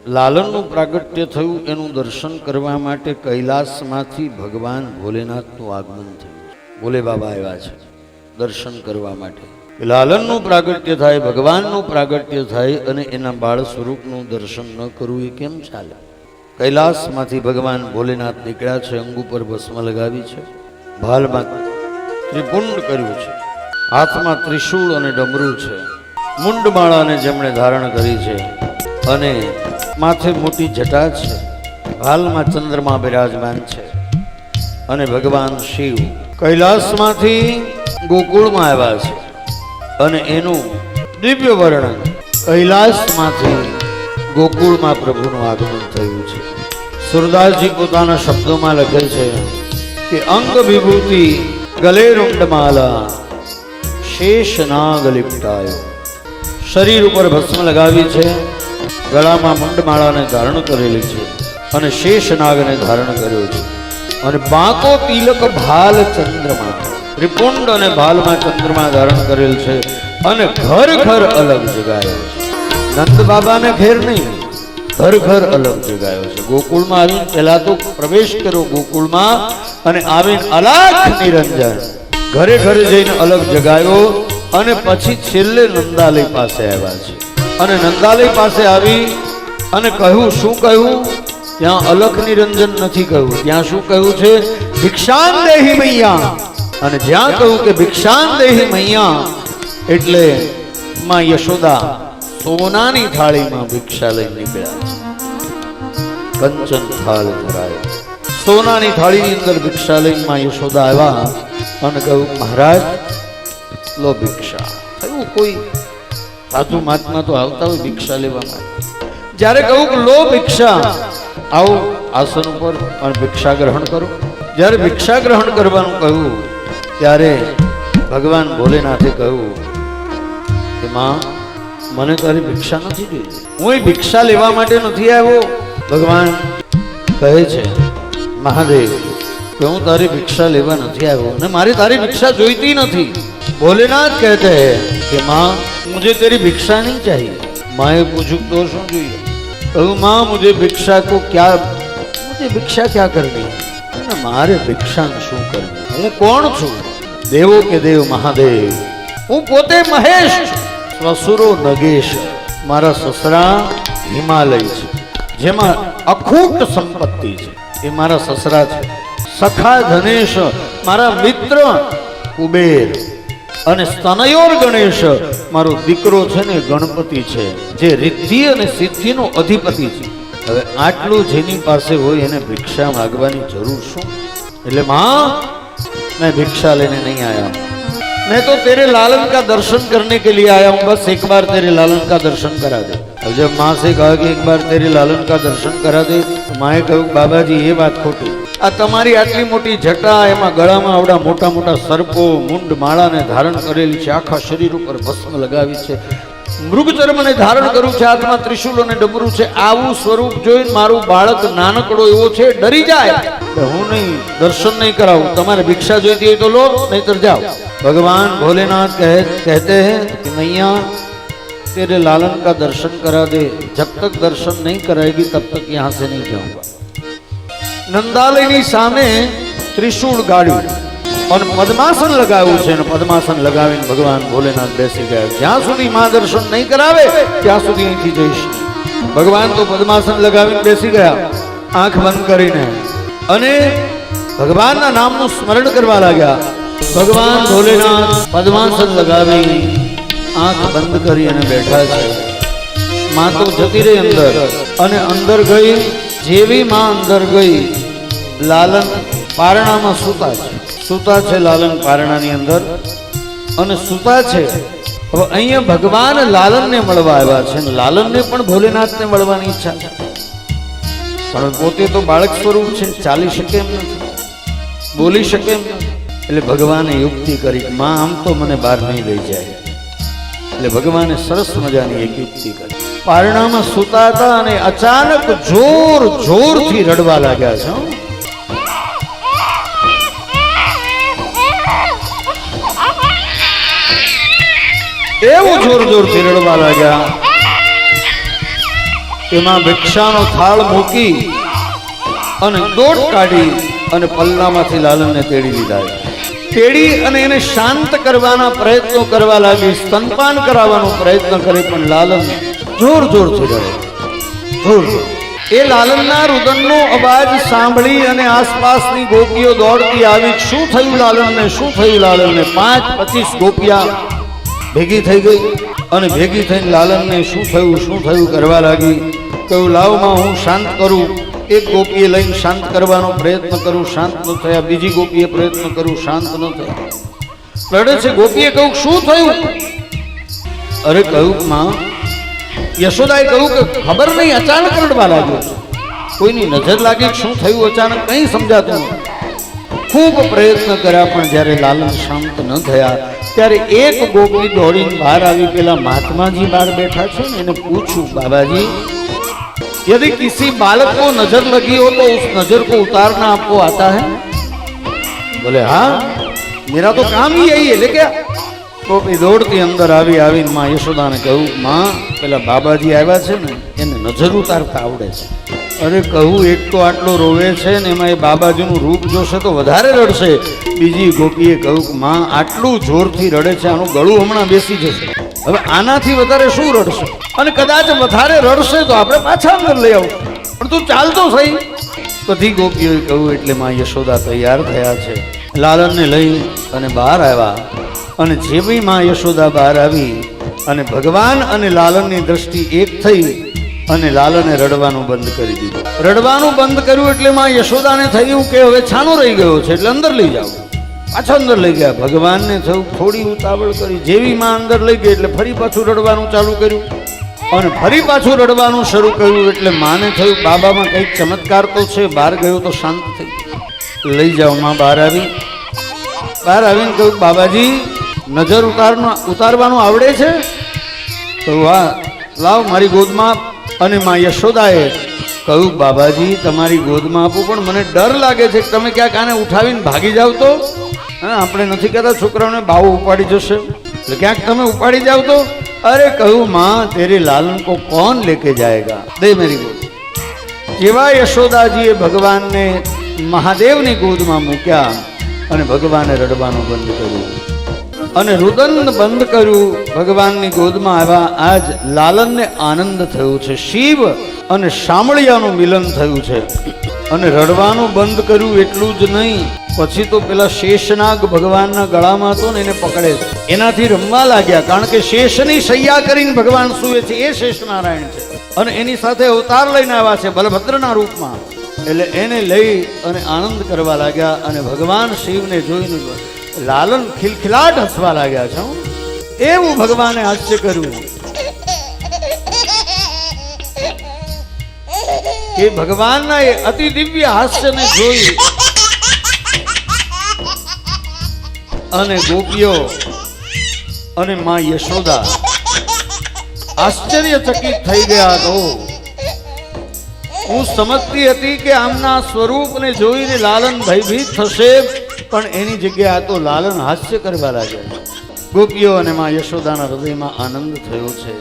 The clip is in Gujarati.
લાલનનું પ્રાગટ્ય થયું એનું દર્શન કરવા માટે કૈલાસમાંથી ભગવાન ભોલેનાથનું આગમન થયું. ભોલે બાબા આવ્યા છે દર્શન કરવા માટે. લાલનનું પ્રાગટ્ય થાય, ભગવાનનું પ્રાગટ્ય થાય અને એના બાળ સ્વરૂપનું દર્શન ન કરવું એ કેમ ચાલે? કૈલાસમાંથી ભગવાન ભોલેનાથ નીકળ્યા છે. અંગ ઉપર ભસ્મ લગાવી છે, ભાલમાં ત્રિપુંડ કર્યું છે, હાથમાં ત્રિશૂળ અને ડમરું છે, મુંડમાળાને જેમણે ધારણ કરી છે અને માથે મોટી જટા છે, ભાલમાં ચંદ્રમા બિરાજમાન છે. અને ભગવાન શિવ કૈલાસમાંથી ગોકુળમાં આવ્યા છે અને એનું દિવ્ય વર્ણન કૈલાસમાંથી ગોકુળમાં પ્રભુનું આગમન થયું છે. સુરદાસજી પોતાના શબ્દોમાં લખે છે કે અંગ વિભૂતિ ગલે રૂંડમાલા શેષ નાગ લિપટાયો. શરીર ઉપર ભસ્મ લગાવી છે, ગળામાં મુંડમાળાને ધારણ કરેલી છે અને શેષ નાગને ધારણ કર્યો છે. અને બાંકો તિલક ભાલ ચંદ્રમા, ત્રિપુંડ અને ભાલમાં ચંદ્રમા ધારણ કરેલ છે અને ઘર ઘર અલગ જગાયો છે. નંદ બાબાને ઘેર નહીં, ઘર ઘર અલગ જગાયો છે. ગોકુળમાં આવીને પહેલા તો પ્રવેશ કર્યો ગોકુળમાં અને આવીને અલાખ નિરંજન ઘરે ઘરે જઈને અલગ જગાયો અને પછી છેલ્લે નંદાલય પાસે આવ્યા છે. અને નંદાલય પાસે આવી અને કહ્યું, શું કહ્યું? ત્યાં અલખ નિરંજન નથી કહ્યું, ત્યાં શું કહ્યું છે? ભિક્ષાન દેહી મૈયા. અને જ્યાં કહ્યું કે ભિક્ષાન દેહી મૈયા એટલે માં યશોદા સોનાની થાળીમાં ભિક્ષા લઈને નીકળ્યા છે. કંચન થાળ ધરાયો, સોનાની થાળીની અંદર ભિક્ષા લઈને માં યશોદા આવ્યા અને કહ્યું, મહારાજ લો ભિક્ષા. થયું કોઈ સાધુ મહાત્મા તો આવતા હોય ભિક્ષા લેવા માટે. જ્યારે કહું કે લો ભિક્ષા, આવો આસન ઉપર અને ભિક્ષા ગ્રહણ કરો. જ્યારે ભિક્ષા ગ્રહણ કરવાનું કહ્યું ત્યારે ભગવાન ભોલેનાથે કહ્યું કે માં, મને તારી ભિક્ષા નથી જોઈતી, હું ભિક્ષા લેવા માટે નથી આવ્યો. ભગવાન કહે છે મહાદેવ કે હું તારી ભિક્ષા લેવા નથી આવ્યો અને મારી તારી ભિક્ષા જોઈતી નથી. भोलेनाथ कहते हैं कि माँ मुझे तेरी भिक्षा नहीं चाहिए. माँ पूछू तो શું જોઈએ? कहूँ माँ मुझे भिक्षा को क्या, मुझे भिक्षा क्या करनी है? मारे भिक्षा શું કરવી? હું કોણ છું? દેવો કે દેવ મહાદેવ. હું પોતે મહેશ છું, સસુરો નગેશ. મારા સસરા હિમાલય છે જેમાં અખૂટ સંપત્તિ છે, એ મારા સસરા છે. સખા ધનેશ મારા મિત્ર કુબેર. અને સ્તનયોર ગણેશ મારો દીકરો છે ને ગણપતિ છે, જે રિદ્ધિ અને સિદ્ધિનો અધિપતિ છે. હવે આટલું જેની પાસે હોય એને ભિક્ષા માંગવાની જરૂર શું? એટલે માં, मैं भिक्षा लेने नहीं आया हूँ, मैं तो तेरे लालन का दर्शन करने के लिए आया हूँ. बस एक बार तेरे लालन का दर्शन करा दे. अब जब माँ से कहा कि एक बार तेरे लालन का दर्शन करा दे, तो माँ कहूँ बाबाजी ये बात खोटी. આ તમારી આટલી મોટી જટા, એમાં ગળામાં આવડા મોટા મોટા સર્પો મુંડ માળાને ધારણ કરેલી છે, આખા શરીર ઉપર ભસ્મ લગાવી છે, મૃગચર્મને ધારણ કર્યું છે, હાથમાં ત્રિશૂલ અને ડમરું છે. આવું સ્વરૂપ જોઈને મારું બાળક નાનકડો એવો છે, ડરી જાય. હું નહીં, દર્શન નહીં કરાવું. તમારે ભિક્ષા જોઈતી હોય તો લો, નહીતર જાઓ. भगवान भोलेनाथ कहते हैं कि मैया तेरे लालन का दर्शन करा दे, जब तक दर्शन नहीं कराएगी तब तक यहाँ से नहीं जाऊंगा. નંદાલયની સામે ત્રિશૂળ ગાળ્યું અને પદ્માસન લગાવ્યું છે અને પદ્માસન લગાવીને ભગવાન ભોલેનાથ બેસી ગયા. જ્યાં સુધી માં દર્શન નહીં કરાવે ત્યાં સુધી અહીંથી જઈશ. ભગવાન તો પદ્માસન લગાવીને બેસી ગયા, આંખ બંધ કરીને, અને ભગવાનના નામનું સ્મરણ કરવા લાગ્યા. ભગવાન ભોલેનાથ પદ્માસન લગાવી આંખ બંધ કરી અને બેઠા છે. માં તો જતી રહી અંદર, અને અંદર ગઈ. જેવી માં અંદર ગઈ, લાલન પારણામાં સૂતા છે લાલન પારણાની અંદર અને સૂતા છે. હવે અહીંયા ભગવાન લાલનને મળવા આવ્યા છે, લાલનને પણ ભોલેનાથને મળવાની ઈચ્છા છે, પણ પોતે તો બાળક સ્વરૂપ છે, ચાલી શકે એમ નથી, બોલી શકે એમ નથી. એટલે ભગવાને યુક્તિ કરી, માં આમ તો મને બહાર નહીં લઈ જાય. એટલે ભગવાને સરસ મજાની એક યુક્તિ કરી. પારણામાં સૂતા હતા અને અચાનક જોર જોરથી રડવા લાગ્યા છે. એવું જોર જોરથી રડવા લાગ્યા એમાં ભિક્ષાનો થાળ મૂકી અને દોટ કાઢી અને પલ્લામાંથી લાલનને તેડી લીધા. તેડી અને એને શાંત કરવાના પ્રયત્નો કરવા લાગી, સ્તનપાન કરાવવાનો પ્રયત્ન કરે, પણ લાલન જોર જોરથી રડે. એ લાલનના રુદનનો અવાજ સાંભળી અને આસપાસની ગોપીઓ દોડતી આવી. શું થયું લાલનને, શું થયું લાલનને? 5-25 ગોપિયા ભેગી થઈ ગઈ અને ભેગી થઈને લાલનને શું થયું કરવા લાગી. કહ્યું લાવમાં હું શાંત કરું. એક ગોપીએ લઈને શાંત કરવાનો પ્રયત્ન કરું, શાંત ન થયા. બીજી ગોપીએ પ્રયત્ન કરું, શાંત ન થયા. રડે છે. ગોપીએ કહ્યું શું થયું? અરે કહ્યું માં, યશોદાએ કહ્યું કે ખબર નહીં, અચાનક રડવા લાગ્યો છે. કોઈની નજર લાગી, શું થયું અચાનક કંઈ સમજાતું નથી. ખૂબ પ્રયત્ન કર્યા પણ જ્યારે લાલન શાંત ન થયા ત્યારે એક ગોપી દોડીને બહાર આવી. પેલા મહાત્માજી બહાર બેઠા છે ને, એને પૂછ્યું બાબાજી, यदि किसी बालक को नजर लगी हो तो उस नजर को उतारना आपको आता है? बोले हाँ, मेरा तो काम ही यही है. लेके ગોપી દોડતી અંદર આવીને માં યશોદાને કહ્યું, માં પેલા બાબાજી આવ્યા છે ને, એને નજર ઉતારતા આવડે છે. અરે કહું, એક તો આટલો રોવે છે ને એમાં એ બાબાજીનું રૂપ જોશે તો વધારે રડશે. બીજી ગોપીએ કહ્યું કે માં આટલું જોરથી રડે છે, આનું ગળું હમણાં બેસી જશે. હવે આનાથી વધારે શું રડશે? અને કદાચ વધારે રડશે તો આપણે પાછા અંદર લઈ આવું, પણ તું ચાલતો થઈ. બધી ગોપીઓએ કહ્યું. એટલે માં યશોદા તૈયાર થયા છે, લાલનને લઈ અને બહાર આવ્યા. અને જે બી માં યશોદા બહાર આવી અને ભગવાન અને લાલનની દ્રષ્ટિ એક થઈ અને લાલને રડવાનું બંધ કરી દીધું. રડવાનું બંધ કર્યું એટલે માં યશોદાને થયું કે હવે છાનો રહી ગયો છે, એટલે અંદર લઈ જાઓ. પાછા અંદર લઈ ગયા. ભગવાનને થયું થોડી ઉતાવળ કરી. જેવી માં અંદર લઈ ગઈ એટલે ફરી પાછું રડવાનું ચાલુ કર્યું અને ફરી પાછું રડવાનું શરૂ કર્યું. એટલે માને થયું બાબામાં કંઈક ચમત્કાર તો છે, બહાર ગયો તો શાંત થઈ. લઈ જાઓ. માં બહાર આવી. બહાર આવીને કહ્યું, બાબાજી નજર ઉતારવાનું આવડે છે? તો હા, લાવ મારી ગોદમાં. અને માં યશોદાએ કહ્યું, બાબાજી તમારી ગોદમાં આપું, પણ મને ડર લાગે છે કે તમે ક્યાંક આને ઉઠાવીને ભાગી જાવ તો. હા, આપણે નથી કહેતા છોકરાઓને બાવો ઉપાડી જશે, એટલે ક્યાંક તમે ઉપાડી જાવ તો. અરે કહ્યું, માં તેરે લાલન को कौन लेके जाएगा, दे मेरी गोद. જેવા યશોદાજીએ ભગવાનને મહાદેવની ગોદમાં મૂક્યા અને ભગવાને રડવાનું બંધ કર્યું અને રુદન બંધ કર્યું. ભગવાનની ગોદમાં આવ્યા. આજ લાલનને આનંદ થયો છે. શિવ અને શામળિયાનું મિલન થયું છે. અને રડવાનું બંધ કર્યું એટલું જ નહીં, પછી તો પેલા શેષનાગ ભગવાનના ગળામાં હતો ને એને પકડે છે, એનાથી રમવા લાગ્યા. કારણ કે શેષની શૈયા કરીને ભગવાન સૂવે છે, એ શેષનારાયણ છે. અને એની સાથે અવતાર લઈને આવ્યા છે બલભદ્રના રૂપમાં. એટલે એને લઈ અને આનંદ કરવા લાગ્યા. અને ભગવાન શિવને જોઈને લાલન ખિલખિલાટ હસવા લાગ્યા છે. એવું ભગવાને હાસ્ય કર્યું કે ભગવાનના એ અતિ દિવ્ય હાસ્યને જોઈ અને ગોપીઓ અને માં યશોદા આશ્ચર્યચકિત થઈ ગયા. તો હું સમજતી હતી કે આમના સ્વરૂપને જોઈને લાલન ભયભીત થશે, પણ એની જગ્યાએ તો લાલન હાસ્ય કરવા લાગ્યા. ગોપીઓ અને માં યશોદાના હૃદયમાં આનંદ થયો છે.